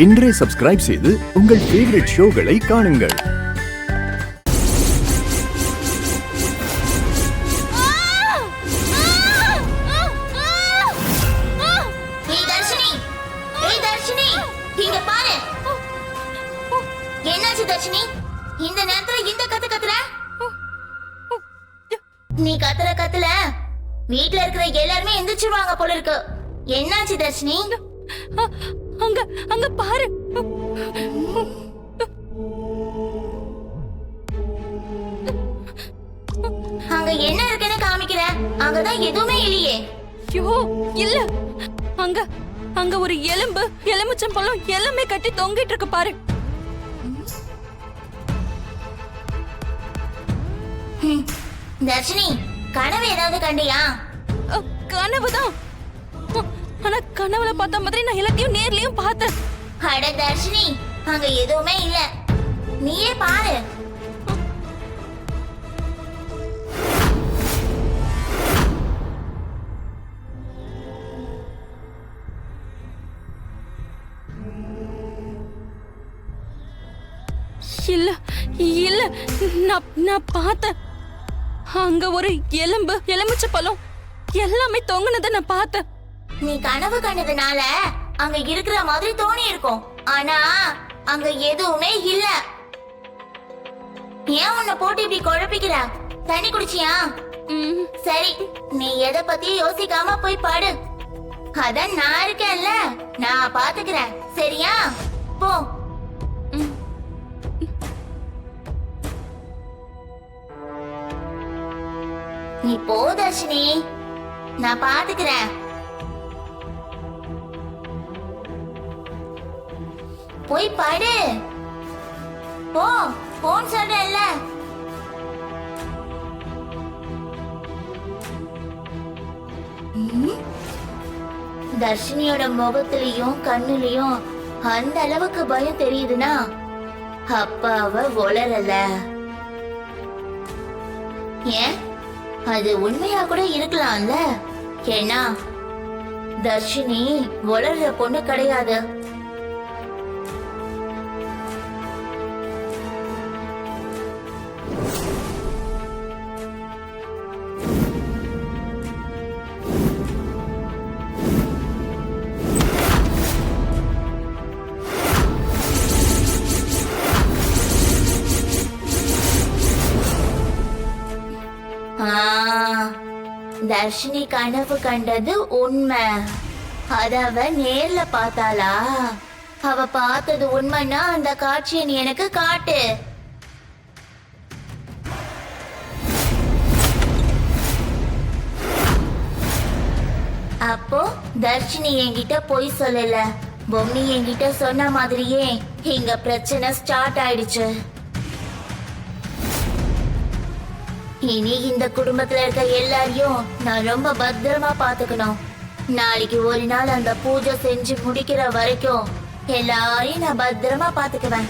இன்றே சப்ஸ்கிரைப் செய்து உங்கள் ஃபேவரட் ஷோகளை காணுங்கள். இந்த நேரத்துல இந்த கத்துற நீ கத்துல வீட்ல இருக்கிற எல்லாருமே எந்திரிச்சிருவாங்க போல இருக்கு. என்னாச்சு தர்ஷினி? அங்க அங்க பாரு. அங்க என்ன இருக்குன்னு காமிக்கிற? அங்கதான் எதுவுமே இல்லையே. ஐயோ இல்ல, அங்க அங்க ஒரு எலும்பு, எலுமிச்சம்பழம் எல்லாமே கட்டி தொங்கிட்டு இருக்கு பாரு. தர்ஷினி, கனவு ஏதாவது கண்டியா? கனவுதான். ஆனா கனவுல பார்த்த மாதிரி நான் எல்லாத்தையும் நேர்லயும் பார்த்தேன். அட தர்ஷினி, அங்க எதுவுமே இல்ல, நீயே பாரு. இல்ல இல்ல, நான் பார்த்தேன். அங்க ஒரு எலும்பு, எலுமிச்சை பழம் எல்லாமே தொங்குனத நான் பார்த்தேன். நீ கனவு கண்டதுனால அங்க இருக்கிற மாதிரி தோணி இருக்கும், ஆனா அங்க எதுவுமே இல்ல. ஏன் உன்னை போட்டு இப்படி குழப்பிக்கிற? தண்ணி குடிச்சியா? சரி, நீ எதை பத்தி யோசிக்காம போய் பாடு. அதான் நான் இருக்கேன்ல, நான் பாத்துக்கிறேன். சரியா? போ. நீ போ தர்ஷினி, நான் பாத்துக்கிறேன். போய் படு. போ, போன்னு சொல்றேன்ல. தர்ஷினியோட முகத்திலையும் கண்ணுலயும் அந்த அளவுக்கு பயம் தெரியுதுன்னா அப்ப அவ உளறல. ஏன், அது உண்மையா கூட இருக்கலாம்ல. ஏன்னா தர்ஷினி வளர்ற பொண்ணு கிடையாது. தர்ஷினி கனவு கண்டது உண்மை. அத அவ நேர்ல பார்த்தாளா? அவ பார்த்தது உண்மைன்னா அந்த காட்சியை நீ எனக்கு காட்டு. அப்போ தர்ஷினி என்கிட்ட பொய் சொல்லல. பொம்மி என்கிட்ட சொன்ன மாதிரியே இங்க பிரச்சனை ஸ்டார்ட் ஆயிடுச்சு. இனி இந்த குடும்பத்துல இருக்க எல்லாரையும் நான் ரொம்ப பத்திரமா பாத்துக்கணும். நாளைக்கு ஒரு நாள் அந்த பூஜை செஞ்சு முடிக்கிற வரைக்கும் எல்லாரையும் நான் பத்திரமா பாத்துக்குவேன்.